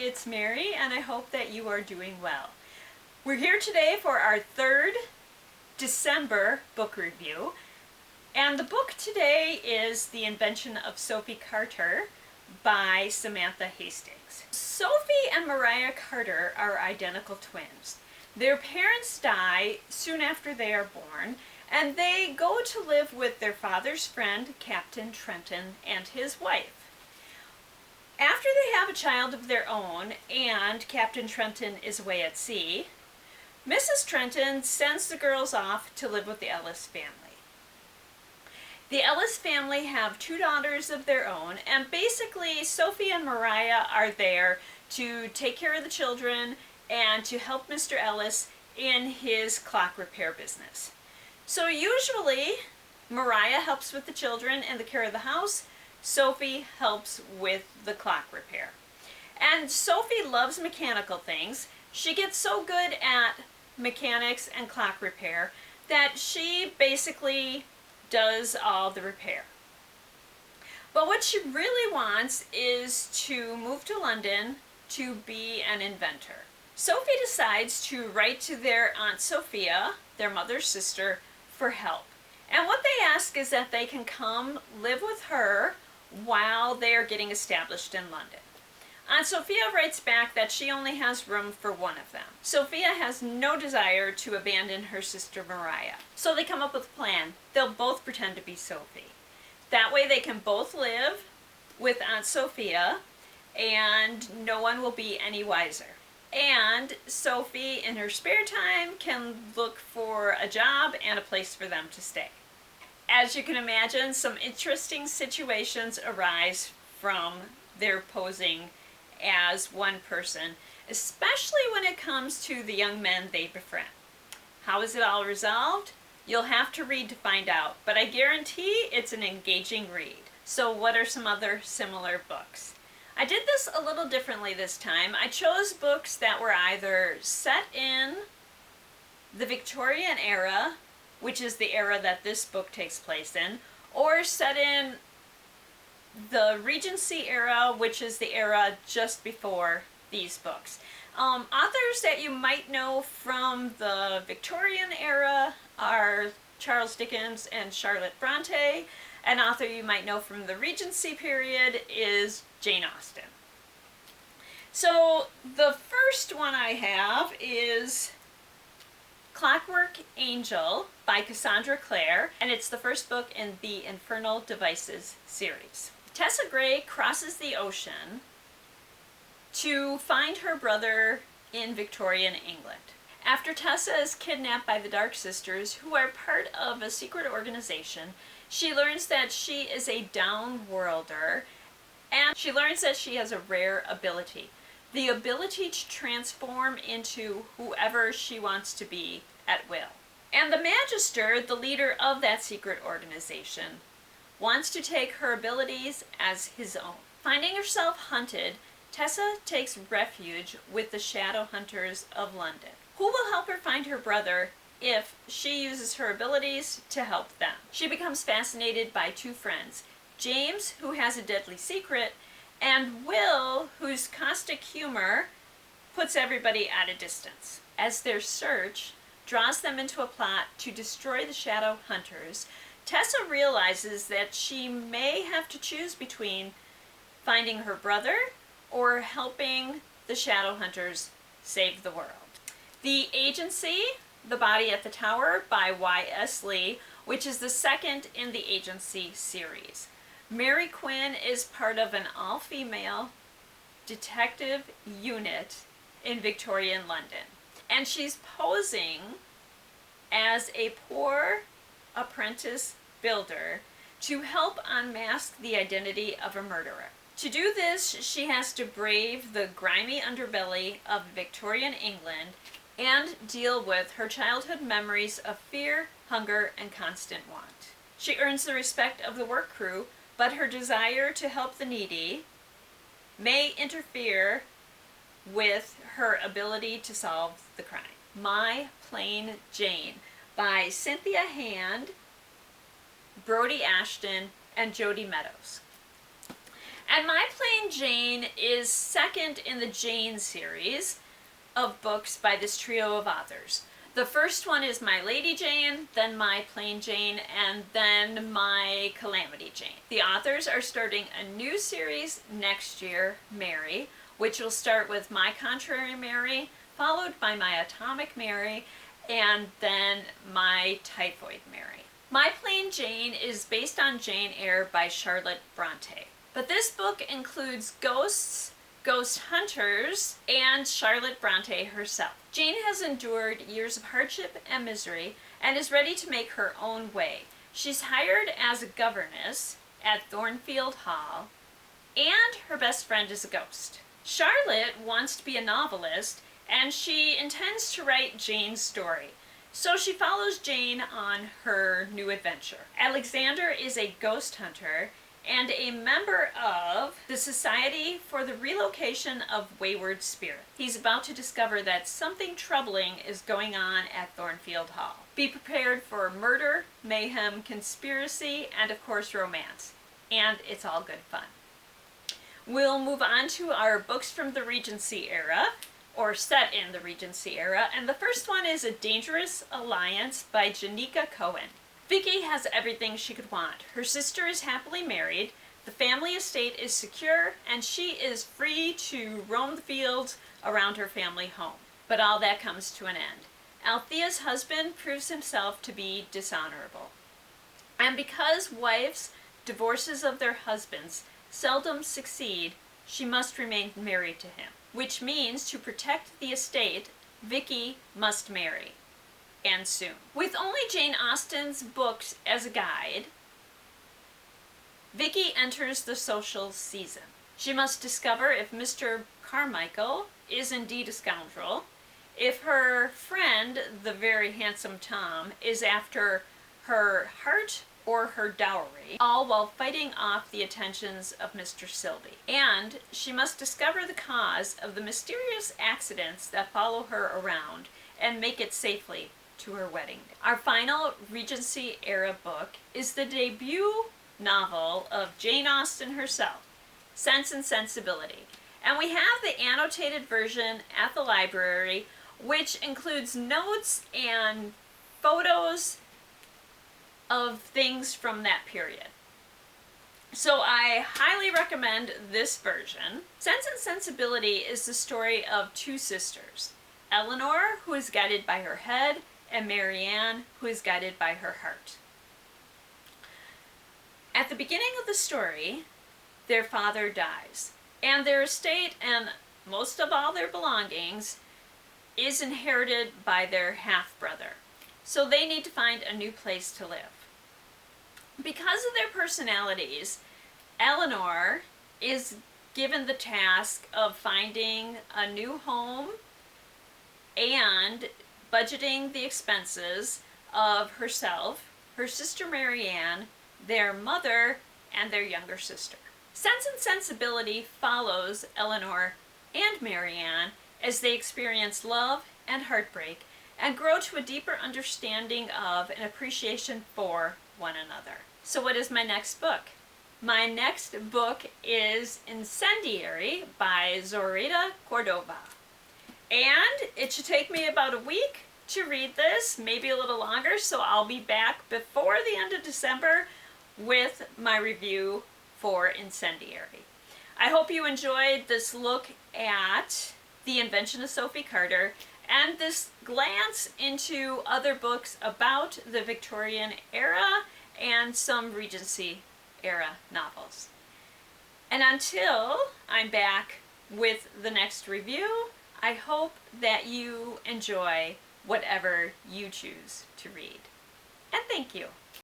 it's Mary, and I hope that you are doing well. We're here today for our third December book review, and the book today is The Invention of Sophie Carter by Samantha Hastings. Sophie and Mariah Carter are identical twins. Their parents die soon after they are born, and they go to live with their father's friend, Captain Trenton, and his wife. After they have a child of their own and Captain Trenton is away at sea, Mrs. Trenton sends the girls off to live with the Ellis family. The Ellis family have two daughters of their own, and basically Sophie and Mariah are there to take care of the children and to help Mr. Ellis in his clock repair business. So usually Mariah helps with the children and the care of the house. Sophie helps with the clock repair. And Sophie loves mechanical things. She gets so good at mechanics and clock repair that she basically does all the repair. But what she really wants is to move to London to be an inventor. Sophie decides to write to their Aunt Sophia, their mother's sister, for help. And what they ask is that they can come live with her while they are getting established in London. Aunt Sophia writes back that she only has room for one of them. Sophia has no desire to abandon her sister Mariah. So they come up with a plan. They'll both pretend to be Sophie. That way they can both live with Aunt Sophia and no one will be any wiser. And Sophie, in her spare time, can look for a job and a place for them to stay. As you can imagine, some interesting situations arise from their posing as one person, especially when it comes to the young men they befriend. How is it all resolved? You'll have to read to find out, but I guarantee it's an engaging read. So what are some other similar books? I did this a little differently this time. I chose books that were either set in the Victorian era, which is the era that this book takes place in, or set in the Regency era, which is the era just before these books. Authors that you might know from the Victorian era are Charles Dickens and Charlotte Bronte. An author you might know from the Regency period is Jane Austen. So the first one I have is Clockwork Angel by Cassandra Clare, and it's the first book in the Infernal Devices series. Tessa Gray crosses the ocean to find her brother in Victorian England. After Tessa is kidnapped by the Dark Sisters, who are part of a secret organization, she learns that she is a downworlder, and she learns that she has a rare ability. The ability to transform into whoever she wants to be at will. And the Magister, the leader of that secret organization, wants to take her abilities as his own. Finding herself hunted, Tessa takes refuge with the Shadow Hunters of London, who will help her find her brother if she uses her abilities to help them. She becomes fascinated by two friends, James, who has a deadly secret, and Will, whose caustic humor puts everybody at a distance. As their search draws them into a plot to destroy the Shadow Hunters, Tessa realizes that she may have to choose between finding her brother or helping the Shadow Hunters save the world. The Agency, The Body at the Tower by Y.S. Lee, which is the second in the Agency series. Mary Quinn is part of an all-female detective unit in Victorian London, and she's posing as a poor apprentice builder to help unmask the identity of a murderer. To do this, she has to brave the grimy underbelly of Victorian England and deal with her childhood memories of fear, hunger, and constant want. She earns the respect of the work crew, but her desire to help the needy may interfere with her ability to solve the crime. My Plain Jane by Cynthia Hand, Brodi Ashton, and Jodi Meadows. And My Plain Jane is second in the Jane series of books by this trio of authors. The first one is My Lady Jane, then My Plain Jane, and then My Calamity Jane. The authors are starting a new series next year, Mary, which will start with My Contrary Mary, followed by My Atomic Mary, and then My Typhoid Mary. My Plain Jane is based on Jane Eyre by Charlotte Bronte. But this book includes ghosts, ghost hunters, and Charlotte Bronte herself. Jane has endured years of hardship and misery and is ready to make her own way. She's hired as a governess at Thornfield Hall, and her best friend is a ghost. Charlotte wants to be a novelist, and she intends to write Jane's story. So she follows Jane on her new adventure. Alexander is a ghost hunter and a member of the Society for the Relocation of Wayward Spirits. He's about to discover that something troubling is going on at Thornfield Hall. Be prepared for murder, mayhem, conspiracy, and of course romance. And it's all good fun. We'll move on to our books from the Regency era, or set in the Regency era, and the first one is A Dangerous Alliance by Jennieke Cohen. Vicky has everything she could want. Her sister is happily married, the family estate is secure, and she is free to roam the fields around her family home. But all that comes to an end. Althea's husband proves himself to be dishonorable. And because wives' divorces of their husbands seldom succeed, she must remain married to him, which means to protect the estate, Vicky must marry. And soon. With only Jane Austen's books as a guide, Vicky enters the social season. She must discover if Mr. Carmichael is indeed a scoundrel, if her friend, the very handsome Tom, is after her heart or her dowry, all while fighting off the attentions of Mr. Silby. And she must discover the cause of the mysterious accidents that follow her around and make it safely to her wedding day. Our final Regency era book is the debut novel of Jane Austen herself, Sense and Sensibility. And we have the annotated version at the library, which includes notes and photos of things from that period. So I highly recommend this version. Sense and Sensibility is the story of two sisters, Eleanor, who is guided by her head, and Marianne, who is guided by her heart. At the beginning of the story, their father dies, and their estate and most of all their belongings is inherited by their half-brother. So they need to find a new place to live. Because of their personalities, Eleanor is given the task of finding a new home and budgeting the expenses of herself, her sister Marianne, their mother, and their younger sister. Sense and Sensibility follows Eleanor and Marianne as they experience love and heartbreak and grow to a deeper understanding of and appreciation for one another. So what is my next book? My next book is Incendiary by Zoraida Cordova. And it should take me about a week to read this, maybe a little longer, so I'll be back before the end of December with my review for Incendiary. I hope you enjoyed this look at The Invention of Sophie Carter and this glance into other books about the Victorian era and some Regency era novels. And until I'm back with the next review, I hope that you enjoy whatever you choose to read. And thank you.